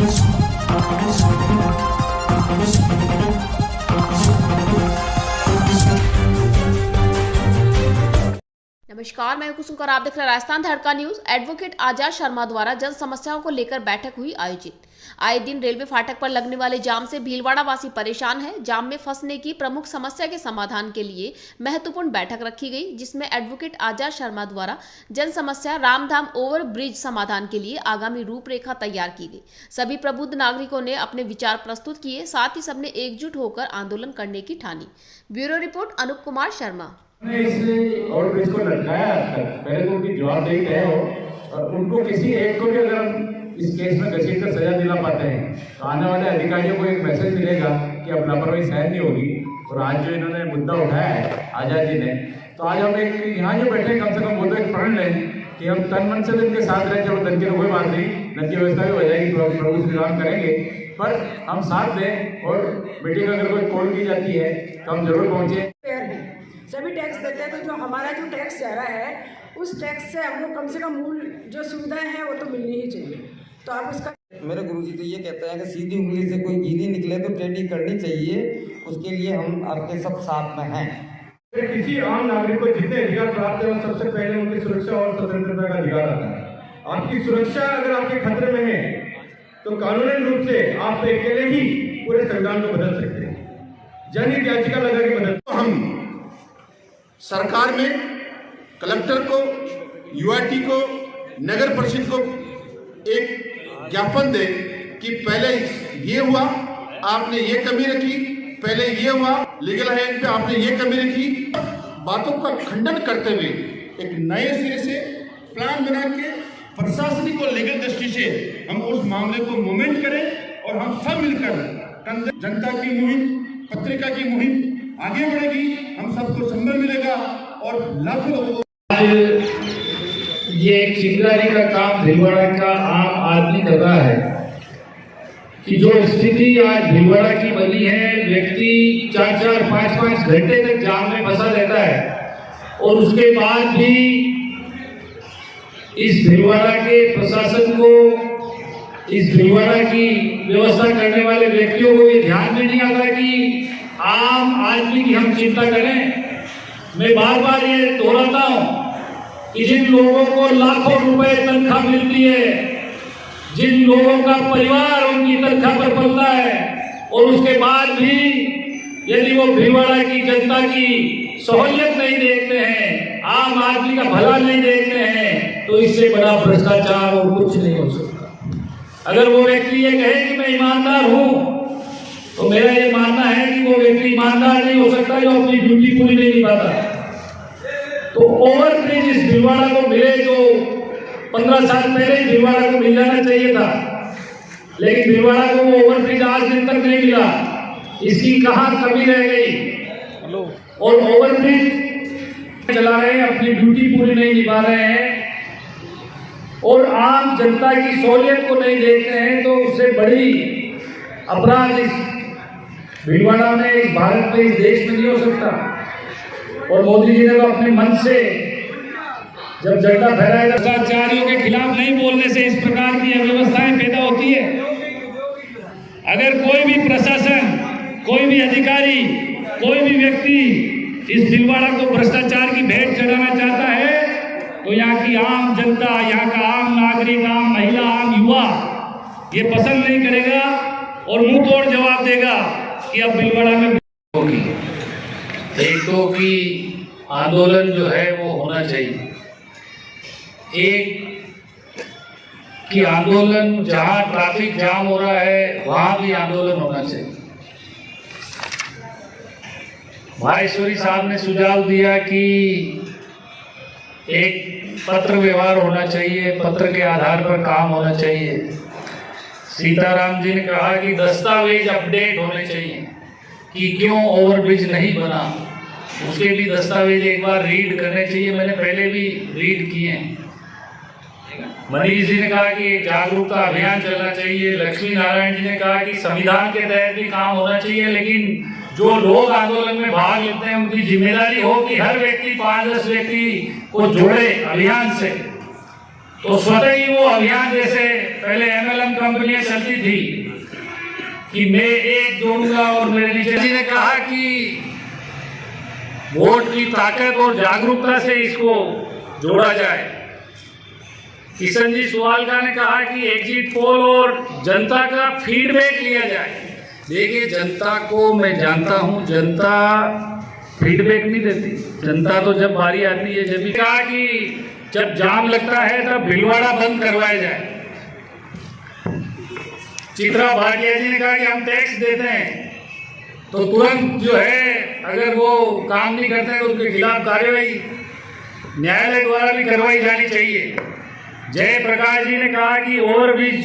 नमस्कार, मैं कुसुम और आप देख रहे हैं राजस्थान धड़का न्यूज। एडवोकेट आजाद शर्मा द्वारा जन समस्याओं को लेकर बैठक हुई आयोजित। आए दिन रेलवे फाटक पर लगने वाले जाम से भीलवाड़ा वासी परेशान है। जाम में फंसने की प्रमुख समस्या के समाधान के लिए महत्वपूर्ण बैठक रखी गई, जिसमें एडवोकेट आजाद शर्मा द्वारा जन समस्या रामधाम ओवर ब्रिज समाधान के लिए आगामी रूपरेखा तैयार की गई। सभी प्रबुद्ध नागरिकों ने अपने विचार प्रस्तुत किए, साथ ही सबने एकजुट होकर आंदोलन करने की ठानी। Bureau report Anoop Kumar Sharma. इसलिए और ब्रिज को लटकाया पहले तो उनकी जवाबदेही तय हो और उनको किसी एक को भी अगर हम इस केस में घसीट कर सजा दिला पाते हैं तो आने वाले अधिकारियों को एक मैसेज मिलेगा कि अब लापरवाही सहन नहीं होगी। और आज जो इन्होंने मुद्दा उठाया है आजाद जी ने, तो आज हम एक यहाँ जो बैठे कम से कम वो तो एक प्रण लें कि हम तन मन से इनके साथ रहें। चलो धन की कोई बात नहीं, धन की व्यवस्था भी हो जाएगी, प्रभु श्री राम करेंगे, पर हम साथ दें। और मीटिंग अगर कोई कॉल की जाती है तो हम जरूर पहुँचे। सभी टैक्स देते हैं, तो जो हमारा जो टैक्स जा रहा है उस टैक्स से हमको कम से कम मूल जो सुविधाएं हैं वो तो मिलनी ही चाहिए। तो आप उसका मेरे गुरुजी तो ये कहते हैं कि सीधी उंगली से कोई घी नहीं निकले तो टेढ़ी करनी चाहिए। उसके लिए हम आपके सब साथ में हैं। किसी आम नागरिक को जितने अधिकार प्राप्त है सबसे पहले उनकी सुरक्षा और स्वतंत्रता का अधिकार आता है। आपकी सुरक्षा अगर आपके खतरे में है तो कानूनी रूप से आप अकेले ही पूरे संविधान को बदल सकते हैं। जनहित याचिका लगा के बदल। तो हम सरकार में कलेक्टर को, यूआरटी को, नगर परिषद को एक ज्ञापन दे कि पहले ये हुआ, आपने ये कमी रखी, पहले ये हुआ, लीगल हैंड पे आपने ये कमी रखी। बातों का खंडन करते हुए एक नए सिरे से प्लान बना के प्रशासनिक और लीगल दृष्टि से हम उस मामले को मूवमेंट करें और हम सब मिलकर जनता की मुहिम, पत्रिका की मुहिम आगे बढ़ेगी, हम सबको संबल मिलेगा और लाखों लोगों को। ये एक चिंगारी का काम भीलवाड़ा का आम आदमी कर रहा है कि जो स्थिति आज भीलवाड़ा की बनी है, व्यक्ति 4-4, 5-5 घंटे तक जाम में फंसा रहता है और उसके बाद भी इस भीलवाड़ा के प्रशासन को, इस भीलवाड़ा की व्यवस्था करने वाले व्यक्तियों को ये ध्यान में नहीं आता कि आम आदमी की हम चिंता करें। मैं बार बार ये दोहराता हूं कि जिन लोगों को लाखों रुपए तनख्वाह मिलती है, जिन लोगों का परिवार उनकी तनख्वाह पर पलता है और उसके बाद भी यदि वो भीलवाड़ा की जनता की सहूलियत नहीं देखते हैं, आम आदमी का भला नहीं देखते हैं, तो इससे बड़ा भ्रष्टाचार और कुछ नहीं हो सकता। अगर वो व्यक्ति ये कहे कि मैं ईमानदार हूं, तो मेरा ये मानना है कि वो व्यक्ति ईमानदार नहीं हो सकता जो अपनी ड्यूटी पूरी नहीं निभाता। तो ओवर ब्रिज इस भीलवाड़ा को मिले जो 15 साल पहले ही भीलवाड़ा को मिल जाना चाहिए था, लेकिन भीलवाड़ा को वो ओवर ब्रिज आज दिन तक नहीं मिला। इसकी कहाँ कमी रह गई? और ओवर ब्रिज चला रहे हैं, अपनी ड्यूटी पूरी नहीं निभा रहे हैं और आम जनता की सहूलियत को नहीं देखते हैं, तो उससे बड़ी अपराध इस भीलवाड़ा में, इस भारत में, इस देश में नहीं हो सकता। और मोदी जी ने तो अपने मन से जब झंडा फहराया, भ्रष्टाचारियों के खिलाफ नहीं बोलने से इस प्रकार की अव्यवस्थाएं पैदा होती है। अगर कोई भी प्रशासन, कोई भी अधिकारी, कोई भी व्यक्ति इस भीलवाड़ा को भ्रष्टाचार की भेंट चढ़ाना चाहता है तो यहाँ की आम जनता, यहाँ का आम नागरिक, आम महिला, आम युवा ये पसंद नहीं करेगा और मुंह तोड़ जवाब देगा कि अब भीलवाड़ा में होगी। एक तो कि आंदोलन जो है वो होना चाहिए, एक कि आंदोलन जहां ट्रैफिक जाम हो रहा है वहां भी आंदोलन होना चाहिए। माहेश्वरी साहब ने सुझाव दिया कि एक पत्र व्यवहार होना चाहिए, पत्र के आधार पर काम होना चाहिए। सीताराम जी ने कहा कि दस्तावेज अपडेट होने चाहिए कि क्यों ओवरब्रिज नहीं बना, उसके भी दस्तावेज एक बार रीड करने चाहिए। मैंने पहले भी रीड किए हैं। मनीष जी ने कहा कि जागरूकता अभियान चलना चाहिए। लक्ष्मी नारायण जी ने कहा कि संविधान के तहत भी काम होना चाहिए, लेकिन जो लोग आंदोलन में भाग लेते हैं उनकी जिम्मेदारी हो कि हर व्यक्ति 5-10 व्यक्ति को जोड़े अभियान से, तो स्वतः ही वो अभियान जैसे पहले MLM कंपनियां चलती थी कि मैं एक जोड़ूंगा और मेरे नीचे जी ने कहा कि वोट की ताकत और जागरूकता से इसको जोड़ा जाए। किशन जी सुवालका ने कहा कि एग्जिट पोल और जनता का फीडबैक लिया जाए। देखिए, जनता को मैं जानता हूं, जनता फीडबैक नहीं देती। जनता तो जब बारी आती है, जब भी कहा कि जब जाम लगता है तब भीलवाड़ा बंद करवाया जाए। चित्रा भाटिया जी ने कहा कि हम टैक्स देते हैं तो तुरंत जो है अगर वो काम नहीं करते हैं तो उनके खिलाफ कार्रवाई न्यायालय द्वारा भी करवाई जानी चाहिए। जयप्रकाश जी ने कहा कि ओवरब्रिज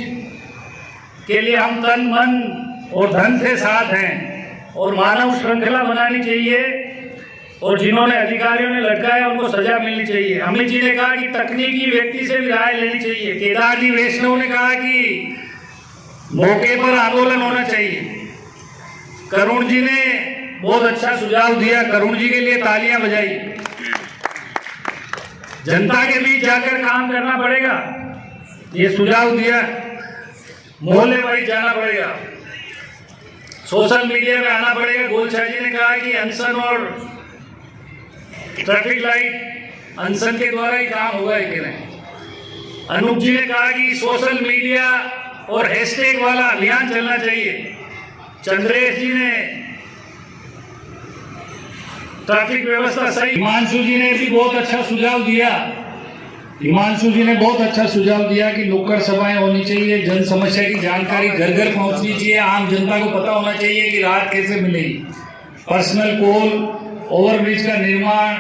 के लिए हम तन मन और धन से साथ हैं और मानव श्रृंखला बनानी चाहिए और जिन्होंने अधिकारियों ने लटकाया उनको सजा मिलनी चाहिए। अमित जी ने कहा कि तकनीकी व्यक्ति से भी राय लेनी चाहिए। केदार जी वैष्णव ने कहा कि मौके पर आंदोलन होना चाहिए। करुण जी ने बहुत अच्छा सुझाव दिया, करुण जी के लिए तालियां बजाई। जनता के बीच जाकर काम करना पड़ेगा, ये सुझाव दिया। मोहल्ले वाइज जाना पड़ेगा, सोशल मीडिया में आना पड़ेगा। गोलछा जी ने कहा कि अनशन और ट्रैफिक लाइट अनशन के द्वारा ही काम होगा, कि नहीं। अनूप जी ने कहा कि सोशल मीडिया और हैशटैग वाला अभियान चलना चाहिए। चंद्रेश जी ने ट्रैफिक व्यवस्था सही। हिमांशु जी ने भी बहुत अच्छा सुझाव दिया। हिमांशु जी ने बहुत अच्छा सुझाव दिया कि नुक्कड़ सभाएं होनी चाहिए, जन समस्या की जानकारी घर घर पहुंचनी चाहिए, आम जनता को पता होना चाहिए कि राहत कैसे मिलेगी। पर्सनल कॉल, ओवरब्रिज का निर्माण,